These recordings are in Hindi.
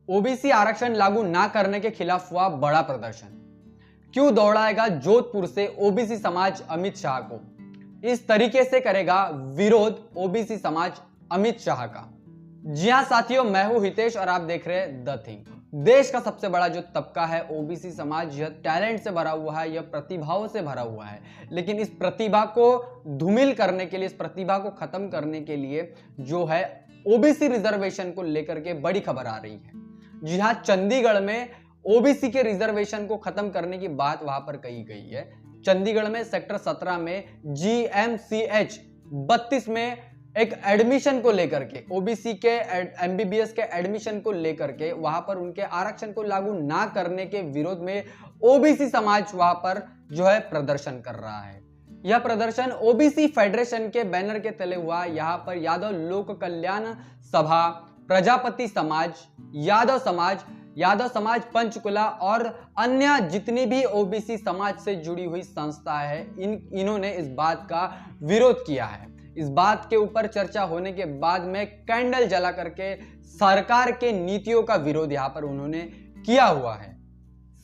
ओबीसी आरक्षण लागू ना करने के खिलाफ हुआ बड़ा प्रदर्शन। क्यों दौड़ाएगा जोधपुर से ओबीसी समाज अमित शाह को? इस तरीके से करेगा विरोध ओबीसी समाज अमित शाह का। जी हां साथियों, मैं हूं हितेश और आप देख रहे हैं द थिंग। देश का सबसे बड़ा जो तबका है ओबीसी समाज, यह टैलेंट से भरा हुआ है, यह प्रतिभाओं से भरा हुआ है। लेकिन इस प्रतिभा को धूमिल करने के लिए, इस प्रतिभा को खत्म करने के लिए जो है ओबीसी रिजर्वेशन को लेकर के बड़ी खबर आ रही है। जी हां, चंडीगढ़ में ओबीसी के रिजर्वेशन को खत्म करने की बात वहां पर कही गई है। चंडीगढ़ में सेक्टर 17 में GMCH 32 में एक एडमिशन को लेकर के, ओबीसी के एमबीबीएस के एडमिशन को लेकर के, वहां पर उनके आरक्षण को लागू ना करने के विरोध में ओबीसी समाज वहां पर जो है प्रदर्शन कर रहा है। यह प्रदर्शन ओबीसी फेडरेशन के बैनर के तले हुआ। यहां पर यादव लोक कल्याण सभा, प्रजापति समाज, यादव समाज पंचकुला और अन्य जितनी भी ओबीसी समाज से जुड़ी हुई संस्था है, इन्होंने इस बात का विरोध किया है। इस बात के ऊपर चर्चा होने के बाद में कैंडल जला करके सरकार के नीतियों का विरोध यहां पर उन्होंने किया हुआ है।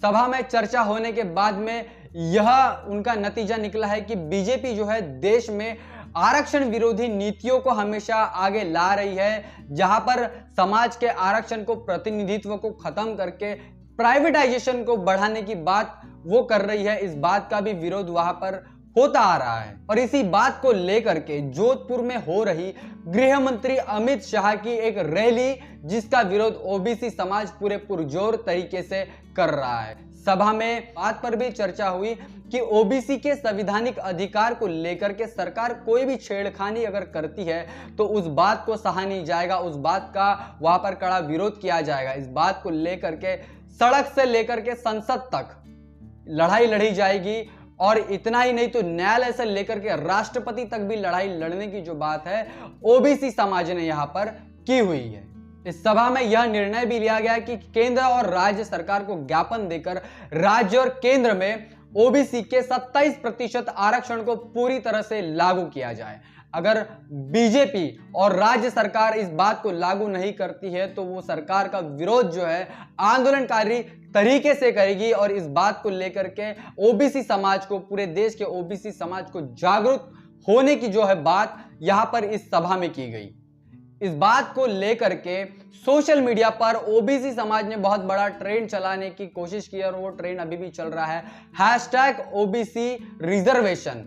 सभा में चर्चा होने के बाद में यह उनका नतीजा निकला है कि बीजेपी जो है देश में आरक्षण विरोधी नीतियों को हमेशा आगे ला रही है, जहां पर समाज के आरक्षण को, प्रतिनिधित्व को खत्म करके प्राइवेटाइजेशन को बढ़ाने की बात वो कर रही है। इस बात का भी विरोध वहां पर होता आ रहा है। और इसी बात को लेकर के जोधपुर में हो रही गृह मंत्री अमित शाह की एक रैली, जिसका विरोध ओबीसी समाज पूरे पुरजोर तरीके से कर रहा है। सभा में बात पर भी चर्चा हुई कि ओबीसी के संवैधानिक अधिकार को लेकर के सरकार कोई भी छेड़खानी अगर करती है तो उस बात को सहा नहीं जाएगा, उस बात का वहां पर कड़ा विरोध किया जाएगा। इस बात को लेकर के सड़क से लेकर के संसद तक लड़ाई लड़ी जाएगी। और इतना ही नहीं तो न्यायालय से लेकर के राष्ट्रपति तक भी लड़ाई लड़ने की जो बात है ओबीसी समाज ने यहां पर की हुई है। इस सभा में यह निर्णय भी लिया गया कि केंद्र और राज्य सरकार को ज्ञापन देकर राज्य और केंद्र में ओबीसी के 27% आरक्षण को पूरी तरह से लागू किया जाए। अगर बीजेपी और राज्य सरकार इस बात को लागू नहीं करती है तो वो सरकार का विरोध जो है आंदोलनकारी तरीके से करेगी। और इस बात को लेकर के ओबीसी समाज को, पूरे देश के ओबीसी समाज को जागरूक होने की जो है बात यहां पर इस सभा में की गई। इस बात को लेकर के सोशल मीडिया पर ओबीसी समाज ने बहुत बड़ा ट्रेंड चलाने की कोशिश की और वो ट्रेंड अभी भी चल रहा है। #OBC reservation,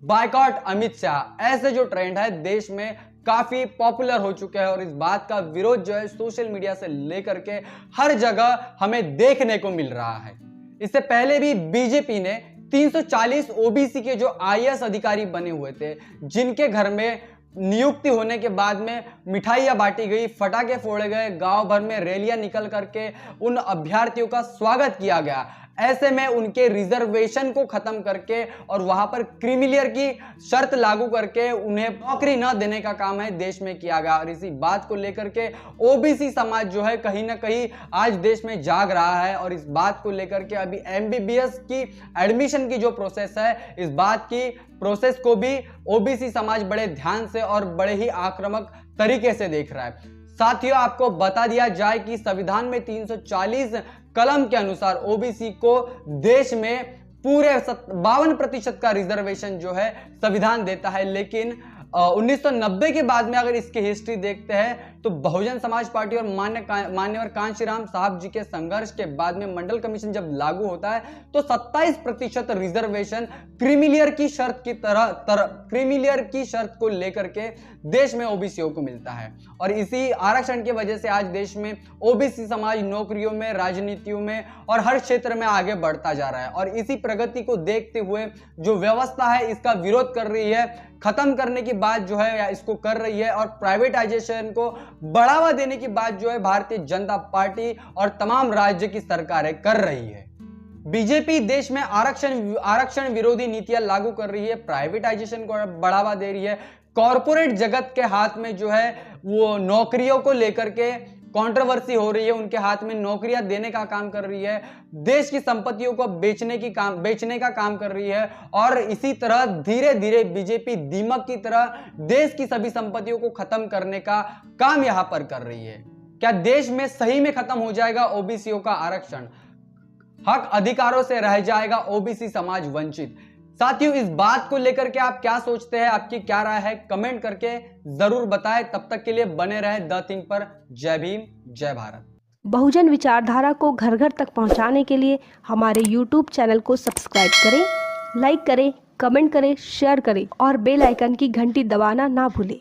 #boycott Amit Shah. ऐसे जो ट्रेंड है देश में काफी पॉपुलर हो चुके हैं और इस बात का विरोध जो है सोशल मीडिया से लेकर के हर जगह हमें देखने को मिल रहा है। इससे पहले भी बीजेपी ने 340 ओबीसी के जो IAS अधिकारी बने हुए थे, जिनके घर में नियुक्ति होने के बाद में मिठाइयां बांटी गई, फटाके फोड़े गए, गांव भर में रैलियां निकल करके उन अभ्यर्थियों का स्वागत किया गया। ऐसे में उनके रिजर्वेशन को खत्म करके और वहां पर क्रीमिलियर की शर्त लागू करके उन्हें नौकरी न देने का काम है देश में किया गया। और इसी बात को लेकर के ओबीसी समाज जो है कहीं ना कहीं आज देश में जाग रहा है। और इस बात को लेकर के अभी एमबीबीएस की एडमिशन की जो प्रोसेस है, इस बात की प्रोसेस को भी ओबीसी समाज बड़े ध्यान से और बड़े ही आक्रामक तरीके से देख रहा है। साथियों, आपको बता दिया जाए कि संविधान में 340 कलम के अनुसार ओबीसी को देश में पूरे 52% का रिजर्वेशन जो है संविधान देता है। लेकिन 1990 के बाद में अगर इसकी हिस्ट्री देखते हैं तो बहुजन समाज पार्टी और मान्यवर कांशीराम साहब जी के संघर्ष के बाद में मंडल कमीशन जब लागू होता है तो 27% रिजर्वेशन क्रीमिलियर की शर्त की क्रीमिलियर की शर्त को लेकर के देश में ओबीसीओ को मिलता है। और इसी आरक्षण की वजह से आज देश में ओबीसी समाज नौकरियों में, राजनीतियों में और हर क्षेत्र में आगे बढ़ता जा रहा है। और इसी प्रगति को देखते हुए जो व्यवस्था है इसका विरोध कर रही है, खत्म करने की बात जो है या इसको कर रही है। और प्राइवेटाइजेशन को बढ़ावा देने की बात जो है भारतीय जनता पार्टी और तमाम राज्य की सरकारें कर रही है। बीजेपी देश में आरक्षण विरोधी नीतियां लागू कर रही है, प्राइवेटाइजेशन को बढ़ावा दे रही है, कॉरपोरेट जगत के हाथ में जो है वो नौकरियों को लेकर के कंट्रोवर्सी हो रही है, उनके हाथ में नौकरियां देने का काम कर रही है, देश की संपत्तियों को बेचने का काम कर रही है। और इसी तरह धीरे धीरे बीजेपी दीमक की तरह देश की सभी संपत्तियों को खत्म करने का काम यहां पर कर रही है। क्या देश में सही में खत्म हो जाएगा ओबीसीओ का आरक्षण? हक अधिकारों से रह जाएगा ओबीसी समाज वंचित? साथियों, इस बात को लेकर के आप क्या सोचते हैं, आपकी क्या राय है, कमेंट करके जरूर बताएं। तब तक के लिए बने रहे द थिंक पर। जय भीम, जय भारत। बहुजन विचारधारा को घर घर तक पहुंचाने के लिए हमारे YouTube चैनल को सब्सक्राइब करें, लाइक करें, कमेंट करें, शेयर करें और बेल आइकन की घंटी दबाना ना भूलें।